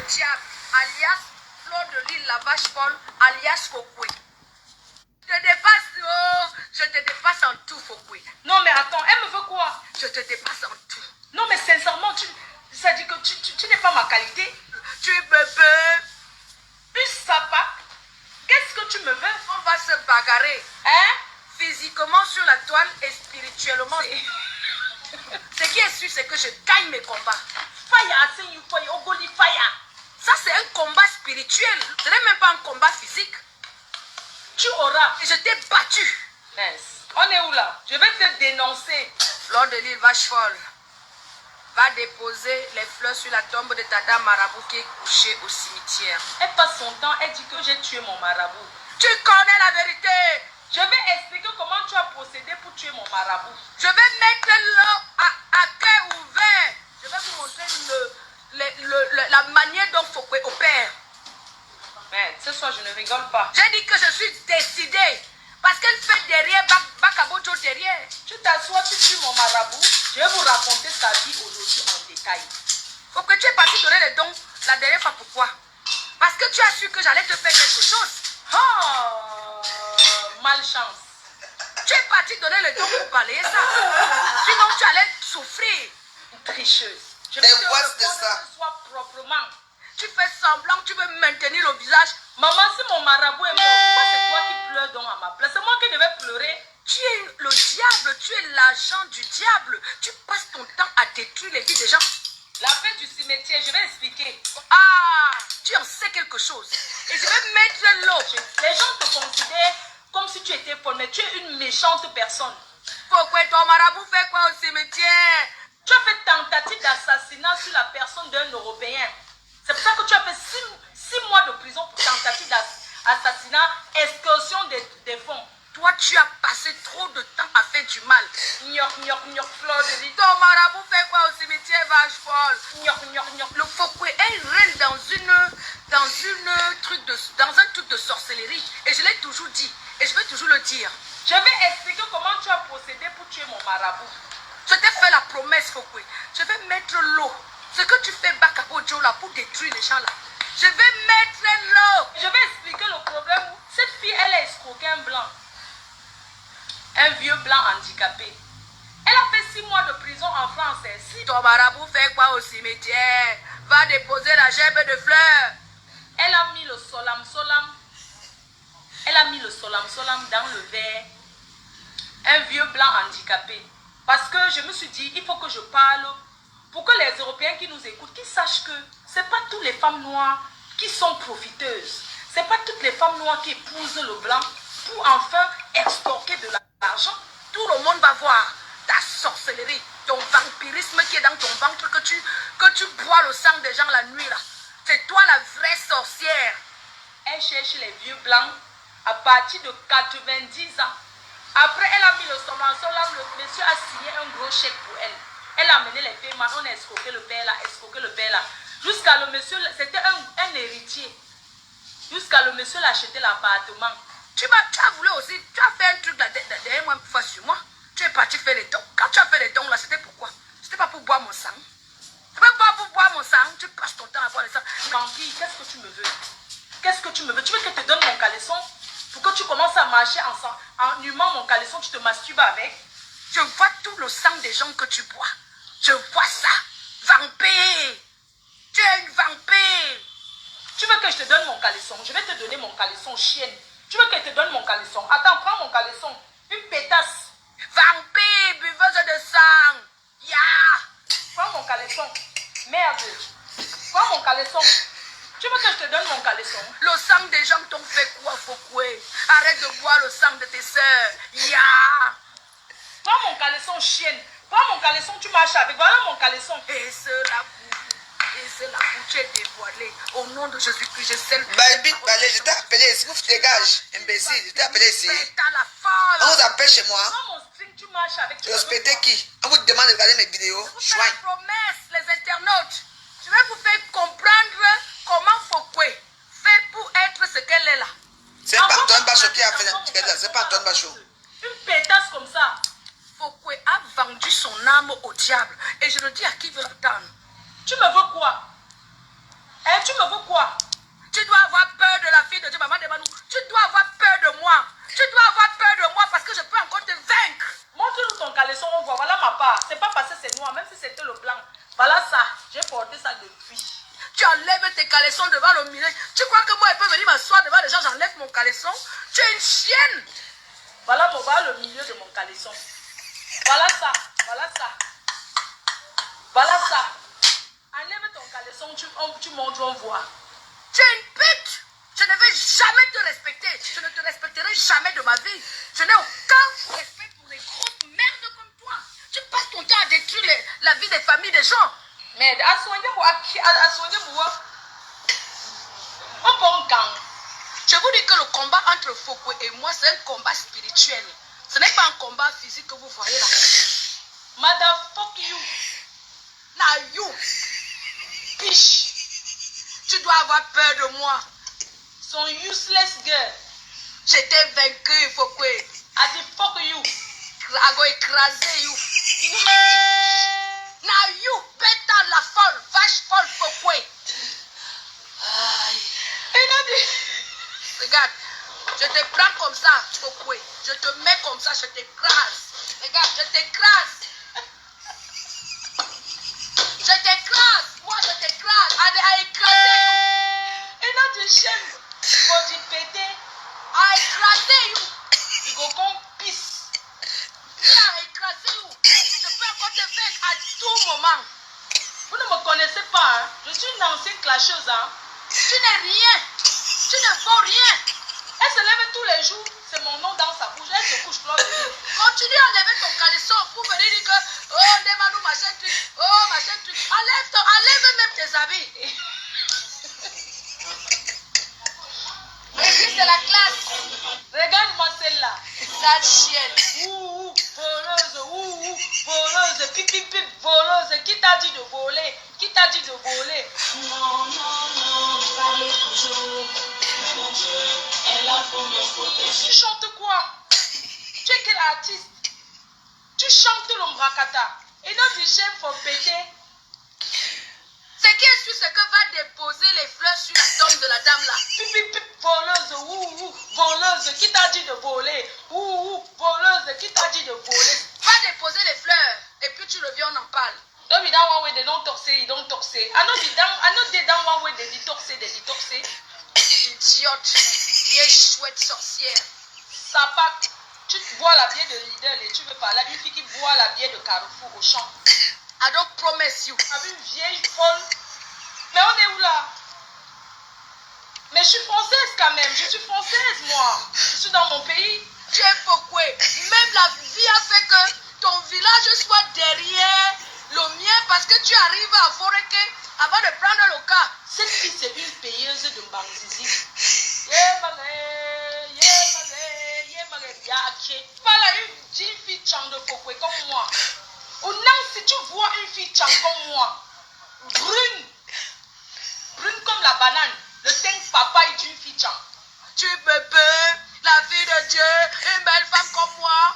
diable, alias Fleur de l'île, la vache folle, alias Fokwe. Je te dépasse, oh, je te dépasse en tout, Fokwe. Non, mais attends, elle me veut quoi? Je te dépasse en tout. Non, mais sincèrement, ça dit que tu n'es pas ma qualité. Tu me veux. Une sapa. Qu'est-ce que tu me veux? On va se bagarrer. Hein? Physiquement sur la toile et spirituellement. Ce qui est sûr, c'est que je gagne mes combats. Ça, c'est un combat spirituel. Ce n'est même pas un combat physique. Tu auras. Et je t'ai battu. Yes. On est où là? Je vais te dénoncer. Lors de l'île vache folle, va déposer les fleurs sur la tombe de Tata Marabout qui est couchée au cimetière. Elle passe son temps, elle dit que j'ai tué mon marabout. Tu connais la vérité. Je vais expliquer comment tu as procédé pour tuer mon marabout. Je vais mettre l'eau à cœur ouvert. Je vais vous montrer la manière dont Fokwe opère. Mais ce soir, je ne rigole pas. J'ai dit que je suis décidée. Parce qu'elle fait derrière, Bakabojo derrière. Tu t'assois, tu tues mon marabout. Je vais vous raconter sa vie aujourd'hui en détail. Faut que tu es parti donner les dons la dernière fois. Pourquoi? Parce que tu as su que j'allais te faire quelque chose. Oh, malchance. Tu es parti donner les dons pour balayer ça. Sinon, tu allais souffrir. Une tricheuse. Je vais te répondre ce soir proprement. Tu fais semblant, tu veux maintenir le visage. Maman, si mon marabout est mort, pourquoi c'est toi qui pleures donc à ma place? C'est moi qui devais pleurer. Tu es le diable, tu es l'agent du diable. Tu passes ton temps à détruire les vies des gens. La fête du cimetière, je vais expliquer. Ah, tu en sais quelque chose. Et je vais mettre l'eau. Les gens te considèrent comme si tu étais folle, mais tu es une méchante personne. Pourquoi ton marabout fait quoi au cimetière? Tu as fait tentative d'assassinat sur la personne d'un Européen. C'est pour ça que tu as fait 6 mois de prison pour tentative d'assassinat, excursion des fonds. Toi, tu as passé trop de temps à faire du mal. Fleur de l'île. Ton marabout fait quoi au cimetière, vache folle? Le Fokwe, elle règne dans un truc de sorcellerie. Et je l'ai toujours dit. Et je vais toujours le dire. Je vais expliquer comment tu as procédé pour tuer mon marabout. Je t'ai fait la promesse, Fokwe. Je vais mettre l'eau. Ce que tu fais Bakabojo là pour détruire les gens là. Je vais mettre l'eau. Je vais expliquer le problème. Cette fille, elle a escroqué un blanc. Un vieux blanc handicapé. Elle a fait 6 mois de prison en France. Si ton marabout fait quoi au cimetière? Va déposer la gerbe de fleurs. Elle a mis le solam solam. Elle a mis le solam solam dans le verre. Un vieux blanc handicapé. Parce que je me suis dit, il faut que je parle pour que les Européens qui nous écoutent, qu'ils sachent que ce n'est pas toutes les femmes noires qui sont profiteuses. Ce n'est pas toutes les femmes noires qui épousent le blanc pour enfin extorquer de l'argent. Tout le monde va voir ta sorcellerie, ton vampirisme qui est dans ton ventre, que tu bois le sang des gens la nuit là. C'est toi la vraie sorcière. Elle cherche les vieux blancs à partir de 90 ans. Après, elle a mis le solam solam, le monsieur a signé un gros chèque pour elle. Elle a amené les paiements, on a escroqué le père là, escroqué le père là. Jusqu'à le monsieur, c'était un héritier. Jusqu'à le monsieur l'a acheté l'appartement. Tu as voulu aussi, tu as fait un truc là derrière moi pour faire sur moi. Tu es parti faire les dons. Quand tu as fait les dons là, c'était pourquoi? C'était pas pour boire mon sang. C'était pas pour boire mon sang. Tu passes ton temps à boire le sang. Vampire, qu'est-ce que tu me veux? Qu'est-ce que tu me veux? Tu veux que je te donne mon caleçon pour que tu commences à marcher ensemble? En humant mon caleçon, tu te masturbes avec? Je vois tout le sang des gens que tu bois. Je vois ça. Vampire. Tu es une vampire. Tu veux que je te donne mon caleçon? Je vais te donner mon caleçon, chienne. Tu veux que je te donne mon caleçon? Attends, prends mon caleçon. Une pétasse. Vampire, buveuse de sang. Ya. Prends mon caleçon. Merde. Prends mon caleçon. Tu veux que je te donne mon caleçon? Le sang des gens t'ont fait quoi, Fokwe? Arrête de boire le sang de tes soeurs. Ya. Prends mon caleçon, chienne. Prends mon caleçon, tu marches avec. Voilà mon caleçon. Et cela pour tu es dévoilé. Au nom de Jésus-Christ, je scelle. Je t'ai appelé ici. Vous dégage, imbécile. Je t'ai appelé ici. On vous appelle chez moi. Prends mon string, tu marches avec. Respectez qui? On vous demande de regarder mes vidéos. Je vous fais la promesse, les internautes. Je vais vous faire comprendre comment Fokwe fait pour être ce qu'elle est là. C'est pas Antoine Bachot qui a fait ça. C'est pas Antoine Bachot. Une pétasse comme ça. Fokwe a vendu son âme au diable. Et je le dis à qui veut l'entendre. Tu me veux quoi? Eh, tu me veux quoi? Tu dois avoir peur de la fille de Dieu, maman Demanou. Tu dois avoir peur de moi. Tu dois avoir peur de moi parce que je peux encore te vaincre. Montre-nous ton caleçon, on voit. Voilà ma part. C'est pas parce que c'est noir, même si c'était le blanc. Voilà ça. J'ai porté ça depuis. Tu enlèves tes caleçons devant le miroir. Tu crois que moi, elle peut venir m'asseoir devant les gens, j'enlève mon caleçon? Tu es une chienne. Voilà le milieu de mon caleçon. Voilà ça. Voilà ça. Voilà ça. Enlève ton caleçon, tu montres, on voit. Tu es une pute. Je ne vais jamais te respecter. Je ne te respecterai jamais de ma vie. Je n'ai aucun respect pour les grosses merdes comme toi. Tu passes ton temps à détruire la vie des familles des gens. Mais à soigner moi. On peut en gang. Je vous dis que le combat entre Fokwe et moi, c'est un combat spirituel. Ce n'est pas un combat physique que vous voyez là. Motherfuck you. Now you. Bitch. Tu dois avoir peur de moi. Son useless girl. J'étais vaincu, Fokwe. I dey fuck you. I go écraser you. Now you, better la folle, vache folle, Fokwe. Regarde, je te prends comme ça, Fokwe. Je te mets comme ça, je t'écrase. Regarde, je t'écrase. Je t'écrase. Moi, je t'écrase. I écraser you. Et non, tu shame. Faut du péter. I écraser you. You go come peace. I écraser you. Je peux encore te vaincre à tout moment. Vous ne me connaissez pas, hein? Je suis une ancienne clasheuse, hein? Tu n'es rien. Tu ne vaux rien. Elle se lève tous les jours, c'est mon nom dans sa bouche. Elle se couche Claude. Continue à lever ton caleçon pour venir dire que oh, Demanou, machin truc. Oh, machin truc. Enlève même tes habits. Et puis c'est la classe. Regarde-moi celle-là. Sale chienne. Ouh, voleuse, pip, pip, pip, voleuse. Qui t'a dit de voler? Qui t'a dit de voler? Non, parlez toujours. Mais mon Dieu, elle a pour me protéger. Tu chantes quoi? Tu es quel artiste? Tu chantes l'ombracata. Et notre chef faut péter. Ce qui est sûr, c'est que va déposer les fleurs sur la tombe de la dame là. Pip, pip, pip, voleuse, voleuse. Qui t'a dit de voler? Voleuse. Qui t'a dit de voler? Va déposer les fleurs. Et puis tu reviens, on en parle. Don't be down one way, they don't talk say, I know they down one way, they detox say. Idiote. Vieille chouette sorcière. Sapat, tu bois la bière de Lidl et tu veux parler à une fille qui boit la bière de Carrefour au champ. I don't promise you. Avec une vieille folle. Mais on est où là? Mais je suis française quand même, je suis française moi. Je suis dans mon pays. Tu es Fokwe. Même la vie a fait que ton village soit derrière le mien parce que tu arrives à Foreke avant de prendre le cas. Cette fille c'est une payeuse de Mbanzizi. Pas là une fille chang de Fokwe comme moi. Ou non, si tu vois une fille chang comme moi, brune comme la banane, le teint papaye d'une fille chang. Tu me peux, la fille de Dieu, une belle femme comme moi,